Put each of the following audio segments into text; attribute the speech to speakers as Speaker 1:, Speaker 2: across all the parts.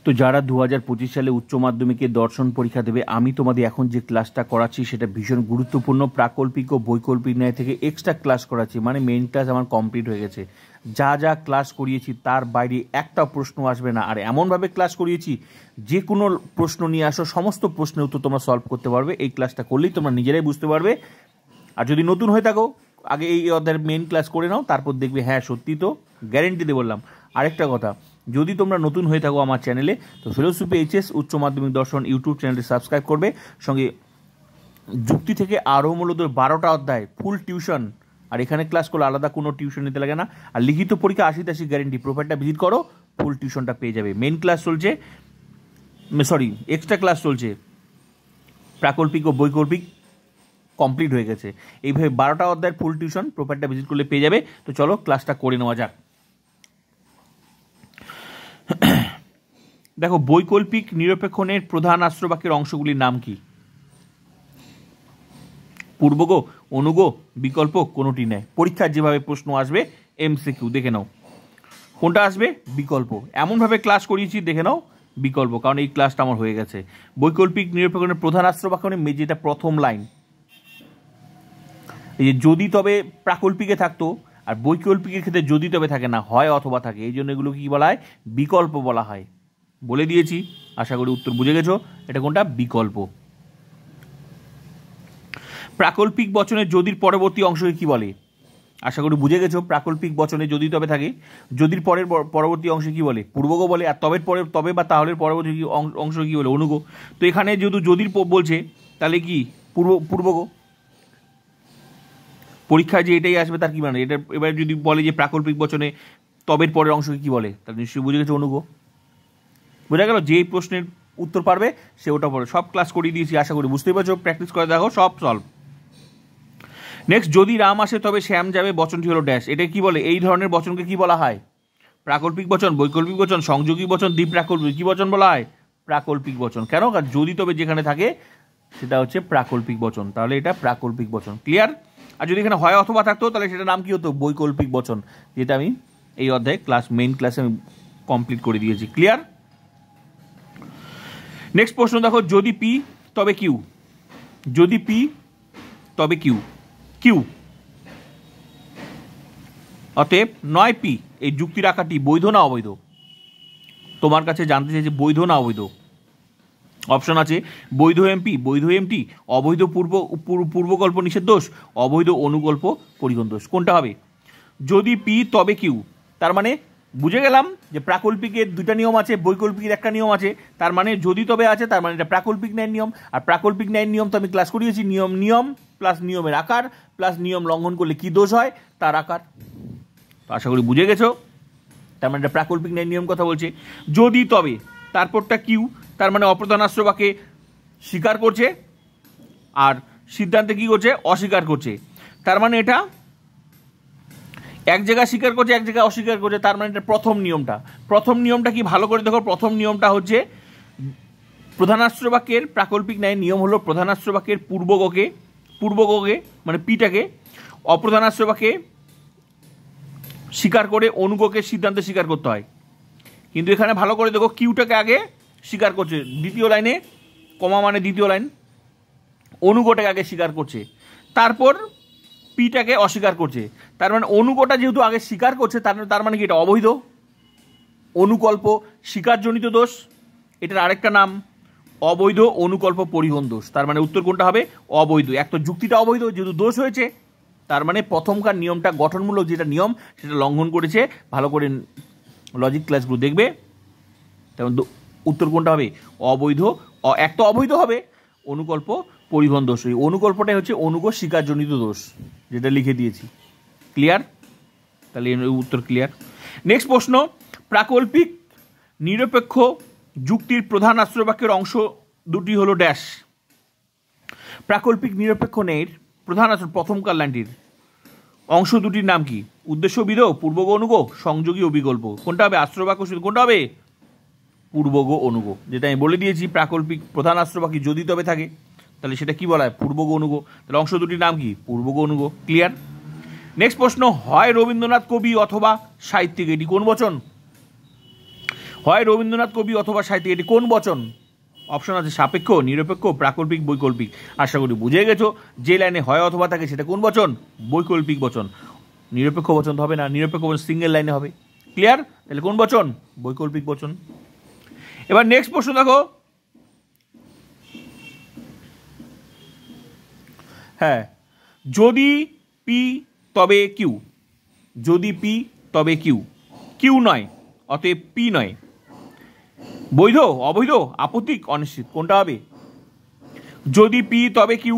Speaker 1: তো যারা 2025 সালে উচ্চ মাধ্যমিকে দর্শন পরীক্ষা দেবে, আমি তোমাদের এখন যে ক্লাসটা করাচ্ছি সেটা ভীষণ গুরুত্বপূর্ণ। প্রাকল্পিক ও বৈকল্পিক ন্যায় থেকে এক্সট্রা ক্লাস করাচ্ছি, মানে মেইন ক্লাস আমার কমপ্লিট হয়ে গেছে। যা যা ক্লাস করিয়েছি তার বাইরে একটা প্রশ্ন আসবে না, আর এমনভাবে ক্লাস করিয়েছি যে কোনো প্রশ্ন নিয়ে আসো, সমস্ত প্রশ্নের উত্তর তোমরা সলভ করতে পারবে। এই ক্লাসটা করলেই তোমরা নিজেরাই বুঝতে পারবে। আর যদি নতুন হয়ে থাকো, আগে এই অধ্যায়ের মেইন ক্লাস করে নাও, তারপর দেখবে হ্যাঁ সত্যি তো গ্যারেন্টি দিয়ে বললাম। আরেকটা কথা, যদি তোমরা নতুন হয়ে থাকো আমার চ্যানেলে, তো ফেলোশিপে এইচএস উচ্চ মাধ্যমিক দর্শন ইউটিউব চ্যানেলটি সাবস্ক্রাইব করবে। সঙ্গে যুক্তি থেকে আরও মূলত 12টা অধ্যায় ফুল টিউশন, আর এখানে ক্লাস করলে আলাদা কোনো টিউশন নিতে লাগে না। আর লিখিত পরীক্ষা 80-80 গ্যারেন্টি। প্রোফাইলটা ভিজিট করো, ফুল টিউশনটা পেয়ে যাবে। মেইন ক্লাস চলছে, এক্সট্রা ক্লাস চলছে, প্রাকল্পিক ও বৈকল্পিক কমপ্লিট হয়ে গেছে। এইভাবে 12টা অধ্যায়ের ফুল টিউশন প্রোফাইলটা ভিজিট করলে পেয়ে যাবে। তো চলো ক্লাসটা করে নেওয়া যাক। দেখো, বৈকল্পিক নিরপেক্ষণের প্রধান আশ্রবাক্যের অংশগুলির নাম কি? পূর্বগো, অনুগো, বিকল্প, কোনোটি নেই। পরীক্ষার যেভাবে প্রশ্ন আসবে এমসিকিউ দেখে নাও কোনটা আসবে। বিকল্প। এমনভাবে ক্লাস করিয়েছি দেখে নাও বিকল্প, কারণ এই ক্লাসটা আমার হয়ে গেছে। বৈকল্পিক নিরপেক্ষণের প্রধান আশ্রবাক্য, যেটা প্রথম লাইন, এই যে যদি তবে প্রাকল্পিকে থাকতো, আর বৈকল্পিকের ক্ষেত্রে যদি তবে থাকে না, হয় অথবা থাকে। এই জন্য এগুলো কি বলা হয়? বিকল্প বলা হয়। বলে দিয়েছি, আশা করি উত্তর বুঝে গেছো। এটা কোনটা? বিকল্প। প্রাকল্পিক বচনে যদির পরবর্তী অংশকে কি বলে? আশা করি বুঝে গেছো। প্রাকল্পিক বচনে যদি তবে থাকে, যদির পরের পরবর্তী অংশে কি বলে? পূর্বগো বলে। আর তবের পরে, তবে বা তাহলের পরবর্তী অংশ কি বলে? অনুগো। তো এখানে যেহেতু যদির বলছে, তাহলে কি পূর্বগো। পরীক্ষায় যে এটাই আসবে তার কি মানে? এটা এবার যদি বলে যে প্রাকল্পিক বচনে তবের পরের অংশকে কি বলে, তাহলে নিশ্চয়ই বুঝে গেছে অনুগো। বোঝা গেল? যে প্রশ্নের উত্তর পারবে সে ওটা পড়ে। সব ক্লাস করিয়ে দিয়েছি, আশা করি বুঝতেই পারছো। প্র্যাকটিস করে দেখো, সব সলভ। নেক্সট, যদি রাম আসে তবে শ্যাম যাবে, বচনটি হলো ড্যাশ। এটা কি বলে? এই ধরনের বচনকে কি বলা হয়? প্রাকল্পিক বচন, বৈকল্পিক বচন, সংযোগী বচন, দ্বিপ্রাকল্পিক। কি বচন বলা হয়? প্রাকল্পিক বচন। কেন? কারণ যদি তবে যেখানে থাকে সেটা হচ্ছে প্রাকল্পিক বচন, তাহলে এটা প্রাকল্পিক বচন। ক্লিয়ার? আর যদি এখানে হয় অথবা থাকতো, তাহলে সেটা নাম কি হতো? বৈকল্পিক বচন, যেটা আমি এই অধ্যায়ে মেইন ক্লাসে আমি কমপ্লিট করে দিয়েছি। ক্লিয়ার? নেক্সট প্রশ্ন দেখো, যদি পি তবে কিউ। যদি পি তবে কিউ। কিউ অতএব নয় পি, এই যুক্তির আকারটি বৈধ না অবৈধ? তোমার কাছে জানতে চাই যে বৈধ না অবৈধ। অপশন আছে বৈধ এমপি, বৈধ এমটি, অবৈধ পূর্বকল্প নিষেধ দোষ, অবৈধ অনুকল্প পরিগণ দোষ। কোনটা হবে? যদি পি তবে কিউ, তার মানে বুঝে গেলাম যে প্রাকল্পিকের দুটা নিয়ম আছে, বৈকল্পিকের একটা নিয়ম আছে। তার মানে যদি তবে আছে, তার মানে এটা প্রাকল্পিক ন্যায়ের নিয়ম। আর প্রাকল্পিক ন্যায়ের নিয়ম তো আমি ক্লাস করিয়েছি, নিয়ম প্লাস নিয়মের আকার প্লাস নিয়ম লঙ্ঘন করলে কি দোষ হয় তার আকার। তো আশা করি বুঝে গেছো। তার মানে এটা প্রাকল্পিক ন্যায়ের নিয়ম কথা বলছে। যদি তবে, তারপরটা কিউ, তার মানে অপ্রধানাশ্রবাকে স্বীকার করছে, আর সিদ্ধান্তে কি করছে? অস্বীকার করছে। তার মানে এটা এক জায়গায় স্বীকার করছে, এক জায়গায় অস্বীকার করছে। তার মানে এটা প্রথম নিয়মটা কি? ভালো করে দেখো। প্রথম নিয়মটা হচ্ছে প্রধানাশ্র বাক্যের প্রাকল্পিক ন্যায়ের নিয়ম হলো প্রধানাশ্র বাক্যের পূর্বগকে মানে পিটাকে অপ্রধানাশ্র বাক্যে স্বীকার করে অনুগকে সিদ্ধান্তে স্বীকার করতে হয়। কিন্তু এখানে ভালো করে দেখো, কিউটাকে আগে স্বীকার করছে, দ্বিতীয় লাইনে কমা মানে দ্বিতীয় লাইন, অনুগটাকে আগে স্বীকার করছে, তারপর পিটাকে অস্বীকার করছে। তার মানে অনুগটা যেহেতু আগে স্বীকার করছে, তার মানে কি এটা অবৈধ। অনুকল্প স্বীকারজনিত দোষ, এটার আরেকটা নাম অবৈধ অনুকল্প পরিগণ দোষ। তার মানে উত্তর কোনটা হবে? অবৈধ। এক তো যুক্তিটা অবৈধ, যেহেতু দোষ হয়েছে, তার মানে প্রথমকার নিয়মটা গঠনমূলক যেটা নিয়ম সেটা লঙ্ঘন করেছে। ভালো করে লজিক ক্লাসগুলো দেখবে। তেমন উত্তর কোনটা হবে? অবৈধ। এক তো অবৈধ হবে, অনুকল্প পরিবহন দোষ। এই অনুকল্পটাই হচ্ছে অনুগ স্বীকারজনিত দোষ, যেটা লিখে দিয়েছি। ক্লিয়ার? তাহলে উত্তর ক্লিয়ার। নেক্সট প্রশ্ন, প্রাকল্পিক নিরপেক্ষ যুক্তির প্রধান আশ্রয়বাক্যের অংশ দুটি হলো ড্যাশ। প্রাকল্পিক নিরপেক্ষ ন্যায়ের প্রধান প্রথমকার লাইনটির অংশ দুটির নাম কি? উদ্দেশ্য বিধ, পূর্বগ অনুগ, সংযোগী ও বিকল্প। কোনটা হবে? আশ্রয়বাক্য কোনটা হবে? পূর্বগ অনুগ। যেটা আমি বলে দিয়েছি, প্রাকল্পিক প্রধান আশ্রয়বাক্য যদি তবে থাকে, তাহলে সেটা কি বলা হয়? পূর্বগ অনুগ। তাহলে অংশ দুটির নাম কি? পূর্বগ অনুগ। ক্লিয়ার? নেক্সট প্রশ্ন, হয় রবীন্দ্রনাথ কবি অথবা সাহিত্যিক, এটি কোন বচন? হয় রবীন্দ্রনাথ কবি অথবা সাহিত্যিক, এটি কোন বচন? অপশন আছে সাপেক্ষ, নিরপেক্ষ, প্রাকল্পিক, বৈকল্পিক। আশা করি বুঝে গেছো যে লাইনে হয় অথবা থাকে সেটা কোন বচন? বৈকল্পিক বচন। নিরপেক্ষ বচন তো হবে না, নিরপেক্ষ বচন সিঙ্গেল লাইনে হবে। ক্লিয়ার? তাহলে কোন বচন? বৈকল্পিক বচন। এবার নেক্সট প্রশ্ন দেখো, হ্যাঁ, যদি পি তবে কিউ, যদি পি তবে কিউ, কিউ নয় অতএব পি নয়, বৈধ, অবৈধ, আপত্তিক, অনিশ্চিত, কোনটা হবে? যদি পি তবে কিউ,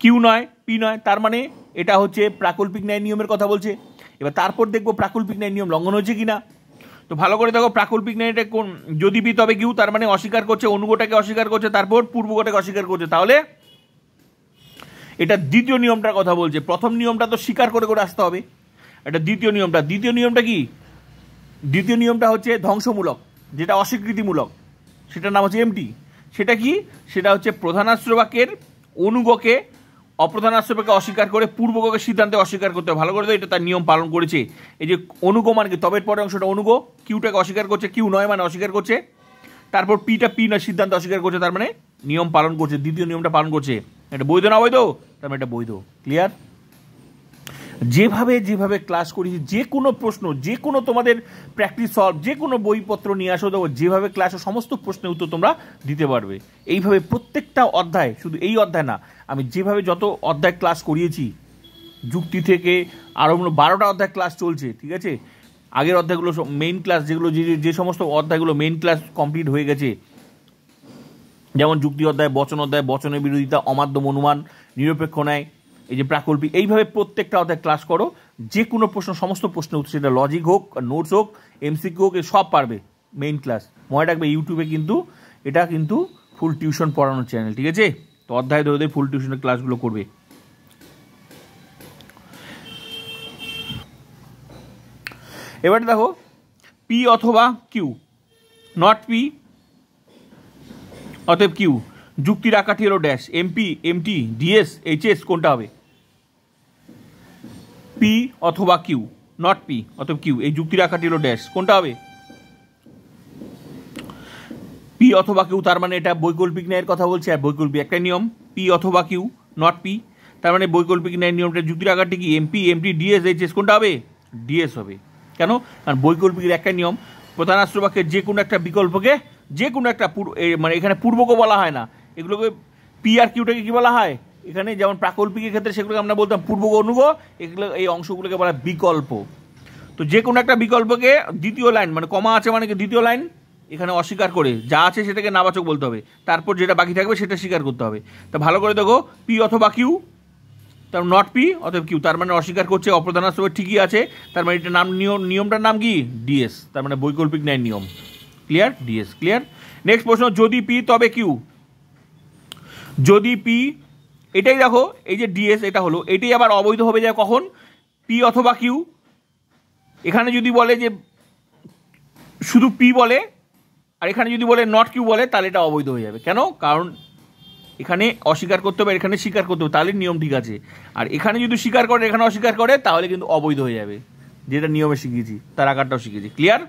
Speaker 1: কিউ নয় পি নয়, তার মানে এটা হচ্ছে প্রাকল্পিক ন্যায় নিয়মের কথা বলছে। এবার তারপর দেখবো প্রাকল্পিক ন্যায় নিয়ম লঙ্ঘন হচ্ছে কিনা। তো ভালো করে দেখো প্রাকল্পিক ন্যায়টা কোন, যদি পি তবে কিউ, তার মানে অস্বীকার করছে, অনুগটাকে অস্বীকার করছে, তারপর পূর্বগটাকে অস্বীকার করছে, তাহলে এটা দ্বিতীয় নিয়মটার কথা বলছে। প্রথম নিয়মটা তো স্বীকার করে করে আসতে হবে, এটা দ্বিতীয় নিয়মটা। দ্বিতীয় নিয়মটা কি? দ্বিতীয় নিয়মটা হচ্ছে ধ্বংসমূলক, যেটা অস্বীকৃতিমূলক, সেটার নাম হচ্ছে এমটি। সেটা কি? সেটা হচ্ছে প্রধানাশ্র বাক্যের অনুগকে অপ্রধানাশ্র বাক্যে অস্বীকার করে পূর্বগকে সিদ্ধান্তে অস্বীকার করতে হবে। ভালো করে তো এটা তার নিয়ম পালন করেছে। এই যে অনুগ মানে কি? তবের পরের অংশটা অনুগ, কিউটাকে অস্বীকার করছে, কিউ নয় মানে অস্বীকার করছে, তারপর পিটা পি নয় সিদ্ধান্ত অস্বীকার করছে, তার মানে নিয়ম পালন করছে, দ্বিতীয় নিয়মটা পালন করছে। এটা বৈধ না অবৈধ? তার মানে এটা বৈধ। ক্লিয়ার? যেভাবে যেভাবে ক্লাস করেছি, যে কোনো প্রশ্ন, যে কোনো তোমাদের প্র্যাকটিস সলভ, যে কোনো বইপত্র নিয়ে আসো, দেবো যেভাবে ক্লাসে সমস্ত প্রশ্নের উত্তর তোমরা দিতে পারবে। এইভাবে প্রত্যেকটা অধ্যায়, শুধু এই অধ্যায় না, আমি যেভাবে যত অধ্যায় ক্লাস করিয়েছি, যুক্তি থেকে আরও 12টা অধ্যায় ক্লাস চলছে, ঠিক আছে? আগের অধ্যায়গুলো মেইন ক্লাস, যেগুলো যে সমস্ত অধ্যায়গুলো মেইন ক্লাস কমপ্লিট হয়ে গেছে, যেমন যুক্তি অধ্যায়, বচনের বিরোধিতা, অমাধ্যম অনুমান, নিরপেক্ষ ন্যায়, এই যে প্রাকল্পিক, এইভাবে প্রত্যেকটা অধ্যায় ক্লাস করো। যে কোনো প্রশ্ন, সমস্ত প্রশ্ন উত্তর, সেটা লজিক হোক, নোটস হোক, এমসিকিউ হোক, সব পারবে মেইন ক্লাস। মনে রাখবে ইউটিউবে কিন্তু এটা কিন্তু ফুল টিউশন পড়ানোর চ্যানেল, ঠিক আছে? তো অধ্যায় ধরে ফুল টিউশনের ক্লাসগুলো করবে। এবারে দেখো পি অথবা কিউ, নট পি অতএব কিউ, যুক্তির আকারটি হলো dash, MP, MT, DS, HS, কোনটা হবে? পি অথবা কিউ, নট পি অতএব কিউ, এই যুক্তির আকারটি হলো ড্যাশ, কোনটা হবে? পি অথবা কিউ, তার মানে এটা বৈকল্পিক ন্যায়ের কথা বলছে। আর বৈকল্পিক একটা নিয়ম, পি অথবা কিউ, নট পি, তার মানে বৈকল্পিক ন্যায় নিয়মটা যুক্তির আকারটি কি? এমপি, এমটি, ডিএস, এইচএস, কোনটা হবে? ডিএস হবে। কেন? কারণ বৈকল্পিকের একটা নিয়ম, প্রধানাশ্র বাক্যের যে কোনো একটা বিকল্পকে, যে কোনো একটা মানে এখানে পূর্বকও বলা হয় না, এগুলোকে পি আর কিউটাকে কি বলা হয় এখানে? যেমন প্রাকল্পিকের ক্ষেত্রে সেগুলোকে আমরা বলতাম পূর্বক, অনুগ, এগুলো এই অংশগুলোকে বলা বিকল্প। তো যে কোনো একটা বিকল্পকে দ্বিতীয় লাইন, মানে কমা আছে মানে কি দ্বিতীয় লাইন, এখানে অস্বীকার করে যা আছে সেটাকে নাবাচক বলতে হবে, তারপর যেটা বাকি থাকবে সেটা স্বীকার করতে হবে। তা ভালো করে দেখো, পি অথবা কিউ, তার নট পি অথবা কিউ, তার মানে অস্বীকার করছে, অপ্রধানাশ্র ঠিকই আছে, তার মানে এটা নাম, নিয়মটার নাম কি? ডিএস, তার মানে বৈকল্পিক ন্যায় নিয়ম। ক্লিয়ার? ডিএস। ক্লিয়ার? নেক্সট প্রশ্ন, যদি পি তবে কিউ, যদি পি, এটাই দেখো এই যে ডিএস এটা হলো, এটাই আবার অবৈধ হবে যায় কখন? পি অথবা কিউ, এখানে যদি বলে যে শুধু পি বলে, আর এখানে যদি বলে নট কিউ বলে, তাহলে এটা অবৈধ হয়ে যাবে। কেন? কারণ এখানে অস্বীকার করতে হবে, এখানে স্বীকার করতে হবে, তাহলে নিয়ম ঠিক আছে। আর এখানে যদি স্বীকার করে, এখানে অস্বীকার করে, তাহলে কিন্তু অবৈধ হয়ে যাবে। যেটা নিয়মে শিখিয়েছি তার আকারটাও শিখেছি। ক্লিয়ার?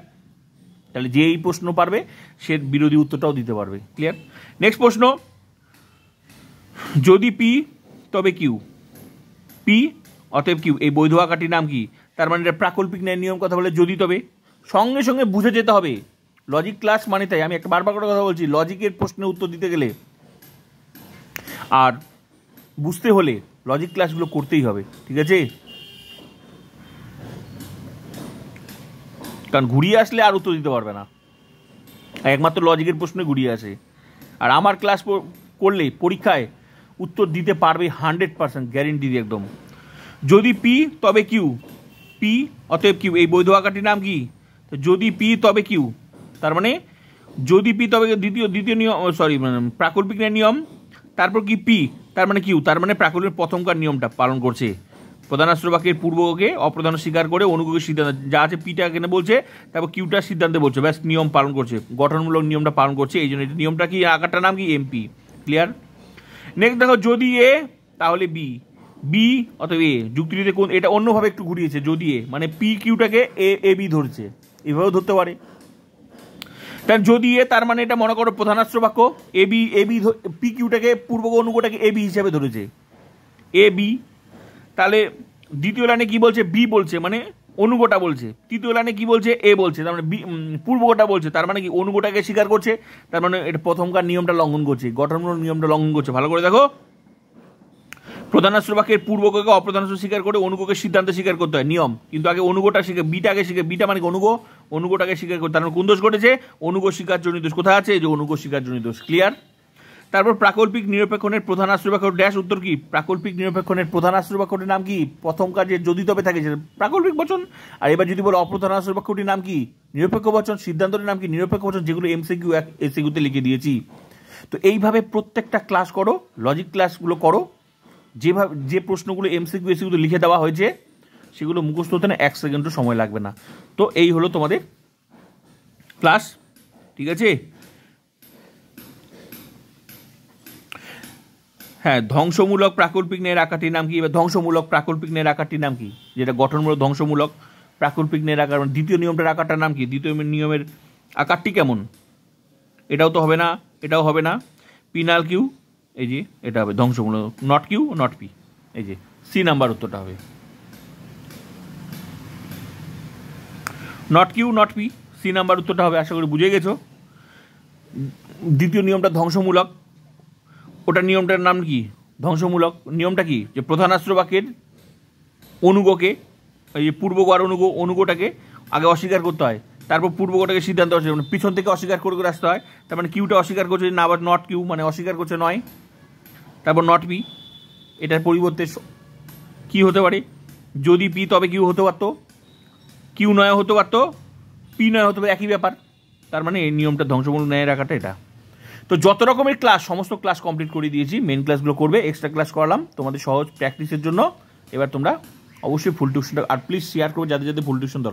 Speaker 1: তাহলে যে এই প্রশ্ন পারবে সে বিরোধী উত্তরটাও দিতে পারবে। ক্লিয়ার? নেক্সট প্রশ্ন, যদি পি তবে কিউ, পি অতএব কিউ, এই বৈধ আকারটির নাম কি? তার মানে এটা প্রাকল্পিক ন্যায় নিয়ম কথা বলে যদি তবে, সঙ্গে সঙ্গে বুঝে যেতে হবে। লজিক ক্লাস মানে তাই আমি একটা বারবার করে কথা বলছি, লজিকের প্রশ্নের উত্তর দিতে গেলে আর বুঝতে হলে লজিক ক্লাসগুলো করতেই হবে, ঠিক আছে? কারণ ঘুরিয়ে আসলে আর উত্তর দিতে পারবে না, একমাত্র লজিকের প্রশ্নে ঘুরিয়ে আসে। আর আমার ক্লাস করলে পরীক্ষায় উত্তর দিতে পারবে 100%, গ্যারেন্টি দিয়ে একদম। যদি পি তবে কিউ, পি অতএব কিউ, এই বৈধ আকারটির নাম কি? তো যদি পি তবে কিউ, তার মানে যদি পি তবে দ্বিতীয় নিয়ম, সরি প্রাকল্পিক নিয়ম, তারপর কি পি, তার মানে কিউ, তার মানে প্রাকল্পিক প্রথমকার নিয়মটা পালন করছে। প্রধানাশ্র বাক্যের পূর্বকে অপ্রধান স্বীকার করে অনুগকে সিদ্ধান্ত, যা আছে পিটা এখানে বলছে, তারপর কিউটা সিদ্ধান্তে বলছে, ব্যাস নিয়ম পালন করছে, গঠনমূলক নিয়মটা পালন করছে, এই জন্য নিয়মটা কি? আকারটার নাম কি? এমপি। ক্লিয়ার? নেক্সট দেখো, যদি এ তাহলে বি, বি অথবা এ, যুক্তিটিতে কোন, এটা অন্যভাবে একটু ঘুরিয়েছে, যদি এ মানে পি কিউটাকে এ বি ধরছে, এভাবেও ধরতে পারে। তার যদি এ, তার মানে এটা মনে করো প্রধানাশ্র বাক্য। এবি এবি পি কিউটাকে পূর্বক অনুগটাকে এবি হিসাবে ধরেছে, এ বি। তাহলে দ্বিতীয় লাইনে কি বলছে? বি বলছে, মানে অনুগটা বলছে। তৃতীয় লাইনে কি বলছে? এ বলছে, তার মানে বি পূর্বগটা বলছে, তার মানে কি অনুগটাকে স্বীকার করছে, তার মানে এটা প্রথমকার নিয়মটা লঙ্ঘন করছে, গঠনমূলক নিয়মটা লঙ্ঘন করছে। ভালো করে দেখো, প্রধানাশ্র বাক্যের পূর্বককে অপ্রধানাশ্র স্বীকার করে অনুগকে সিদ্ধান্ত স্বীকার করতে হয় নিয়ম, কিন্তু আগে অনুগটা শিখে, বিটা আগে শিখে, বিটা মানে অনুগটাকে স্বীকার করতে। তার মানে কোন দোষ ঘটেছে? অনুগ স্বীকারজনিত দোষ। কোথায় আছে? যে অনুগ স্বীকারজনিত দোষ। ক্লিয়ার? তারপর প্রাকল্পিক নিরপেক্ষণের প্রধানাশ্র বাক্য ড্যাশ। উত্তর কি? প্রাকল্পিক নিরপেক্ষণের প্রধানাশ্র বাক্যটির নাম কি? প্রথম কাজে যদি তবে থাকে সেটা প্রাকল্পিক বচন। আর এবার যদি বলো অপ্রধানাশ্র বাক্যটির নাম কি? নিরপেক্ষ বচন। সিদ্ধান্তটির নাম কি? নিরপেক্ষ বচন, যেগুলো এমসিকিউ এসিকিউতে লিখে দিয়েছি। তো এইভাবে প্রত্যেকটা ক্লাস করো, লজিক ক্লাসগুলো করো, যেভাবে যে প্রশ্নগুলো এমসিকিউ এসিকিউতে লিখে দেওয়া হয়েছে সেগুলো মুখস্থ হতে না 1 সেকেন্ডও সময় লাগবে না। তো এই হলো তোমাদের ক্লাস, ঠিক আছে? হ্যাঁ, ধ্বংসমূলক প্রাকল্পিক ন্যায়ের আকারটির নাম কি? এবার ধ্বংসমূলক প্রাকল্পিক ন্যায়ের আকারটির নাম কি? যেটা গঠনমূলক ধ্বংসমূলক প্রাকল্পিক ন্যায়ের আকার, দ্বিতীয় নিয়মটার আকারটার নাম কি? দ্বিতীয় নিয়মের আকারটি কেমন? এটাও তো হবে না, এটাও হবে না। পিনাল কিউ, এই যে এটা হবে ধ্বংসমূলক। নট কিউ, নট পি, এই যে সি নাম্বার উত্তরটা হবে। Not Q, not P, C number উত্তরটা হবে। আশা করি বুঝে গেছো। দ্বিতীয় নিয়মটা ধ্বংসমূলক, ওটা নিয়মটার নাম কি? ধ্বংসমূলক। নিয়মটা কি? যে প্রধানাশ্র বাক্যের অনুগকে, এই যে পূর্বগ আর অনুগটাকে আগে অস্বীকার করতে হয়, তারপর পূর্বগটাকে সিদ্ধান্ত আসে, মানে পিছন থেকে অস্বীকার করে করে আসতে হয়। তার মানে কিউটা অস্বীকার করছে না, আবার নট কিউ মানে অস্বীকার করছে নয়। তারপর নট পি, এটার পরিবর্তে কি হতে পারে? যদি পি তবে কিউ হতে পারতো, কিউ নয় হতে পারতো, পি নয় হতে পারে, একই ব্যাপার। তার মানে এই নিয়মটা ধ্বংসমূলক ন্যায় রাখাটা এটা। তো যত রকমের ক্লাস, সমস্ত ক্লাস কমপ্লিট করে দিয়েছি। মেন ক্লাসগুলো করবে, এক্সট্রা ক্লাস করালাম তোমাদের সহজ প্র্যাকটিসের জন্য। এবার তোমরা অবশ্যই ফুল টিউশনটা, আর প্লিজ শেয়ার করো যাদের যাদের ফুল টিউশন দরকার।